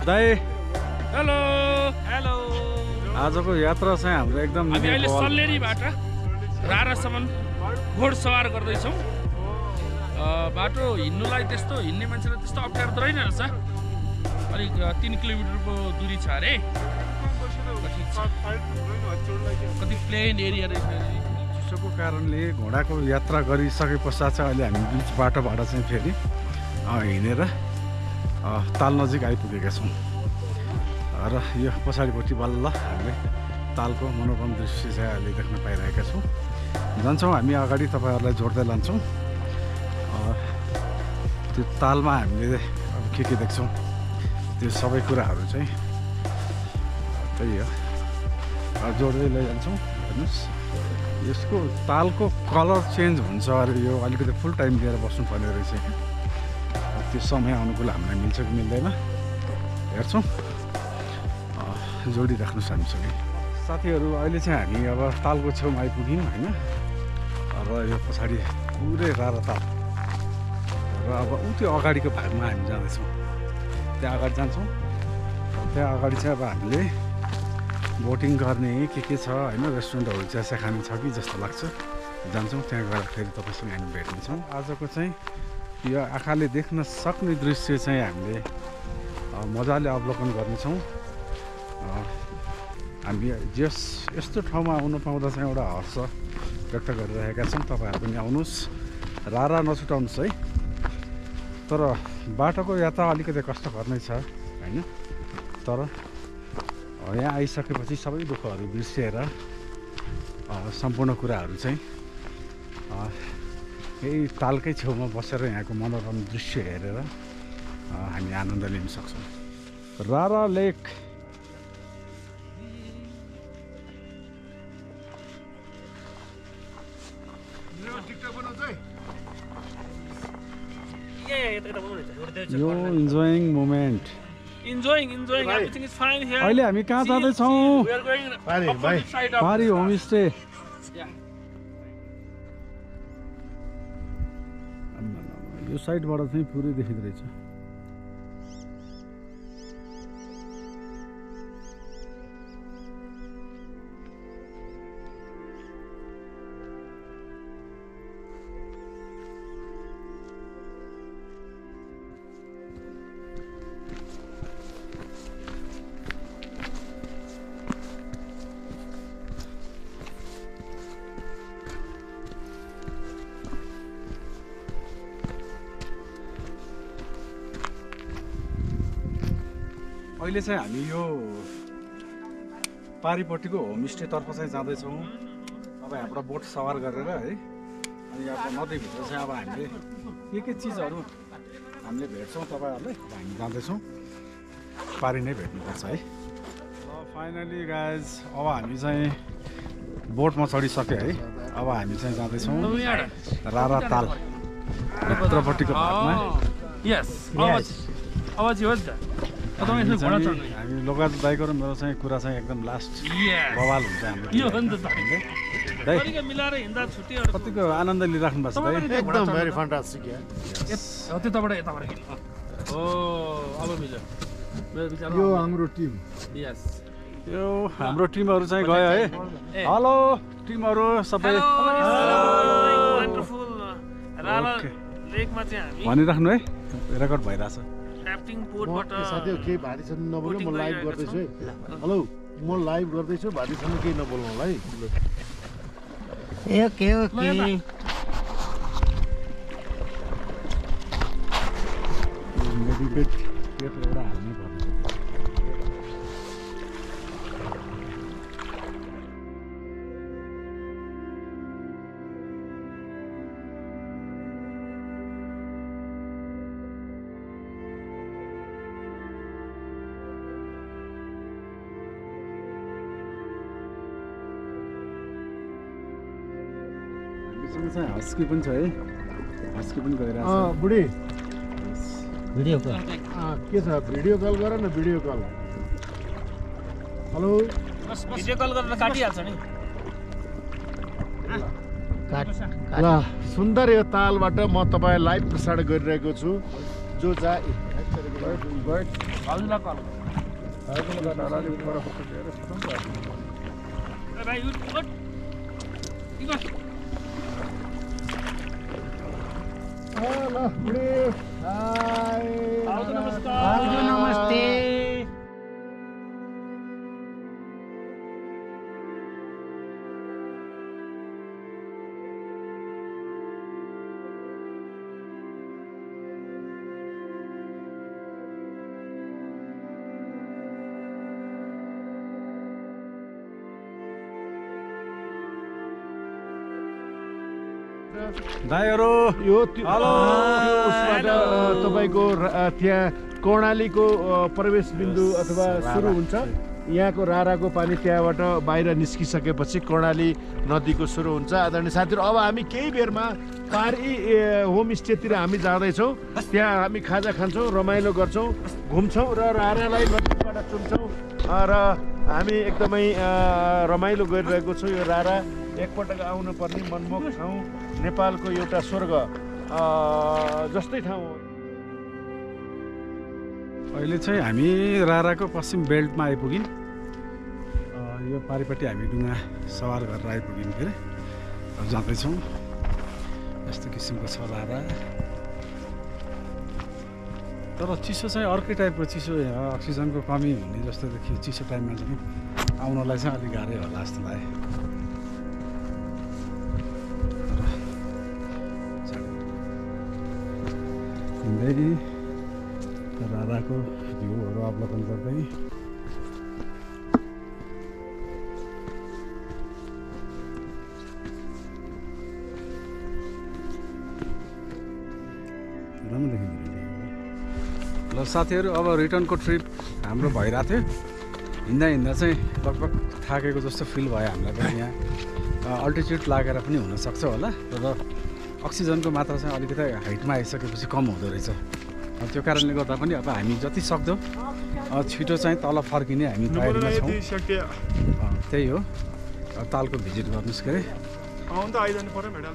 दाइ hello hello आजको यात्रा चाहिँ हाम्रो एकदम हामी अहिले सल्लेरीबाट रारासम्म घोडसवार गर्दैछौँ। बाटो हिँड्नुलाई त्यस्तो हिँड्ने मान्छेलाई त्यस्तो अप्ठ्यारो त रहेन रहेछ। अलिक 3 किलोमिटरको दूरी छ अरे। कति प्लेन एरिया रहेछ। चिसोको कारणले घोडाको यात्रा गरिसके पश्चात चाहिँ अहिले हामी बिच बाटोबाट चाहिँ फेरि हिँडेर ताल नजिक आइपुगेका छौँ र यो पछाडिपट्टि बल्ल हामीले तालको मनोरम दृश्य चाहिँ अहिले देख्न पाइरहेका छौँ। जान्छौँ हामी अगाडि, तपाईँहरूलाई जोड्दै लान्छौँ। त्यो तालमा हामीले अब के देख्छौँ त्यो सबै कुराहरू चाहिँ त्यही हो, जोड्दै लैजान्छौँ। हेर्नुहोस्, यसको तालको कलर चेन्ज हुन्छ अरे। यो अलिकति फुल टाइम दिएर बस्नुपर्ने रहेछ। त्यो समय अनुकूल हामीलाई मिल्छ कि मिल्दैन हेर्छौँ। जोडिराख्नुहोस् हामीसँगै। साथीहरू, अहिले चाहिँ हामी अब तालको छेउमा आइपुग्यौँ होइन, र यो पछाडि पुरै रारा ताल र अब त्यो अगाडिको भागमा हामी जाँदैछौँ। त्यहाँ अगाडि जान्छौँ। त्यहाँ अगाडि चाहिँ अब हामीले बोटिङ गर्ने के छ होइन, रेस्टुरेन्टहरू चिया खाने छ कि जस्तो लाग्छ। जान्छौँ, त्यहाँ गएर फेरि तपाईँसँग हामी भेट्नेछौँ। आजको चाहिँ यो आँखाले देख्न सक्ने दृश्य चाहिँ हामीले मजाले अवलोकन गर्नेछौँ। हामी यस्तो ठाउँमा आउनु पाउँदा चाहिँ एउटा हर्ष व्यक्त गरिरहेका छौँ। तपाईँहरू पनि आउनुहोस्, रारा नछुटाउनुहोस् है। तर बाटोको यात्रा अलिकति कष्टकर नै छ होइन, तर यहाँ आइसकेपछि सबै दुःखहरू बिर्सिएर सम्पूर्ण कुराहरू चाहिँ यही तालकै छेउमा बसेर यहाँको मनोरम दृश्य हेरेर हामी आनन्द लिन सक्छौँ। रारा लेक यो enjoying moment. Enjoying. Everything is fine here. अहिले हामी कहाँ जाँदैछौँ? We are going opposite side of पारी होमस्टे। Yeah. यो साइडबाट चाहिँ पुरै देखिँदो रहेछ। अहिले चाहिँ हामी यो पारीपट्टिको होमस्टेतर्फ चाहिँ जाँदैछौँ। अब यहाँबाट बोट सवार गरेर है, अनि यहाँको नदीभित्र चाहिँ अब हामीले के चिजहरू हामीले भेट्छौँ तपाईँहरूलाई। हामी जाँदैछौँ, पारी नै भेट्नुपर्छ है। फाइनली गाइज, अब हामी चाहिँ बोटमा चढिसक्यो है। अब हामी चाहिँ जाँदैछौँ रारा ताल भित्रपट्टिको भागमा। हामी लोकाजु दाइको र मेरो चाहिँ कुरा चाहिँ एकदम लास्ट बवाल हुन्छ हाम्रो। कतिको आनन्द लिइराख्नु भएको छ दाइ? एकदम भेरी फन्टास्टिक। यो हाम्रो टिम, यो हाम्रो टिमहरू चाहिँ गयो है। हेलो टिमहरू सबै भनिराख्नु है, रेकर्ड भइरहेछ। साथीहरू केही भारीसँग नबोल्नु, म लाइभ गर्दैछु है। हेलो, म लाइभ गर्दैछु, भारीसँग केही नबोल्नु होला है। ओके मेडिकेट एउटा हाल्नै पर्छ। चाहिँ हस्की पनि छ है, हस्की पनि गइरहेको छ। बुढी भिडियो कल के छ? भिडियो कल गर न, video call. Hello, video call गरेर काटिहाल्छ नि। ल सुन्दर यो तालबाट म तपाईँ लाइभ प्रसारण गरिरहेको छु। जो हजुरलाई कल ए भाइ उठ के गर्छ ल बुढी हाय हजुर नमस्कार नमस्ते दाइहरू यो उसबाट तपाईँको त्यहाँ कर्णालीको प्रवेश बिन्दु अथवा सुरु हुन्छ यहाँको राराको पानी त्यहाँबाट बाहिर निस्किसकेपछि कर्णाली नदीको सुरु हुन्छ। आदरणीय साथीहरू अब हामी केही बेरमा पारी होमस्टेतिर हामी जाँदैछौँ। त्यहाँ हामी खाजा खान्छौँ, रमाइलो गर्छौँ, घुम्छौँ र रारालाई नदीबाट चुम्छौँ र हामी एकदमै रमाइलो गरिरहेको छौँ। यो रारा एकपटक आउनुपर्ने मनमोहक ठाउँ, नेपालको एउटा स्वर्ग जस्तै ठाउँ हो। अहिले चाहिँ हामी राराको पश्चिम बेल्टमा आइपुग्यौँ। यो पारिपट्टि हामी डुङ्गा सवार गरेर आइपुग्यौँ के अरे अब जाँदैछौँ। यस्तो किसिमको छ रारा, तर चिसो चाहिँ अर्कै टाइपको चिसो, अक्सिजनको कमी हुने जस्तो देखियो। चिसो टाइममा चाहिँ आउनलाई चाहिँ अलिक गाह्रै होला जस्तो लाग्यो। राराको भ्यूहरू अवलोकन गर्दै राम्रो देखिन्छ। ल साथीहरू अब रिटर्नको ट्रिप हाम्रो भइरहेको थियो। हिँड्दा हिँड्दा चाहिँ लगभग थाकेको जस्तो फिल भयो हामीलाई पनि। यहाँ अल्टिट्युड लागेर पनि हुनसक्छ होला, र अक्सिजनको मात्रा चाहिँ अलिकति हाइटमा आइसकेपछि कम हुँदो रहेछ। त्यो कारणले गर्दा पनि अब हामी जति सक्दो छिटो चाहिँ तल फर्किने हामी तयारीमा छौँ। त्यही हो, अब तालको भिजिट गर्नुहोस् के अरे। आइजानु पर्यो मेडल।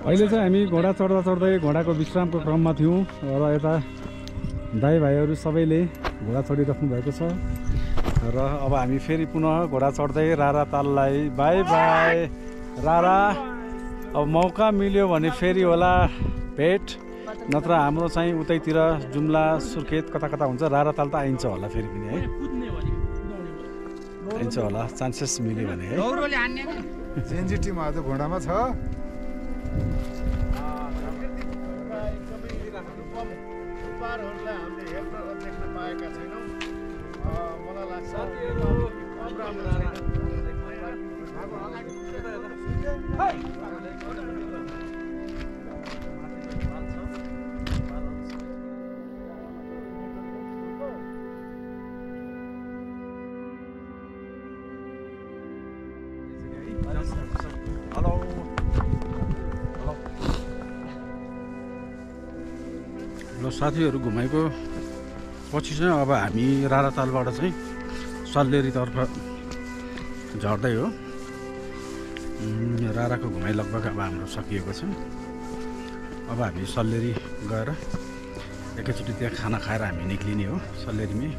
अहिले चाहिँ हामी घोडा चढ्दा चढ्दै घोडाको विश्रामको क्रममा थियौँ र यता दाइ भाइहरू सबैले घोडा चढिराख्नु भएको छ र अब हामी फेरि पुनः घोडा चढ्दै रारा ताललाई बाई बाई। रारा अब मौका मिल्यो भने फेरि होला भेट, नत्र हाम्रो चाहिँ उतैतिर जुम्ला सुर्खेत कता कता हुन्छ। रारा ताल त आइन्छ होला फेरि पनि है, आइन्छ होला चान्सेस मिल्यो भने है। जेएनजी टिम आज घोडामा छ। हामीले हेर्न र देख्न पाएका छैनौँ। मलाई लाग्छ हेलो ल साथीहरू, घुमाइको पछि चाहिँ अब हामी रारा तालबाट चाहिँ सल्लेरीतर्फ झर्दै हो। राराको घुमाइ लगभग अब हाम्रो सकिएको छ। अब हामी सल्लेरी गएर एकैचोटि त्यहाँ खाना खाएर हामी निक्लिने हो सल्लेरीमै।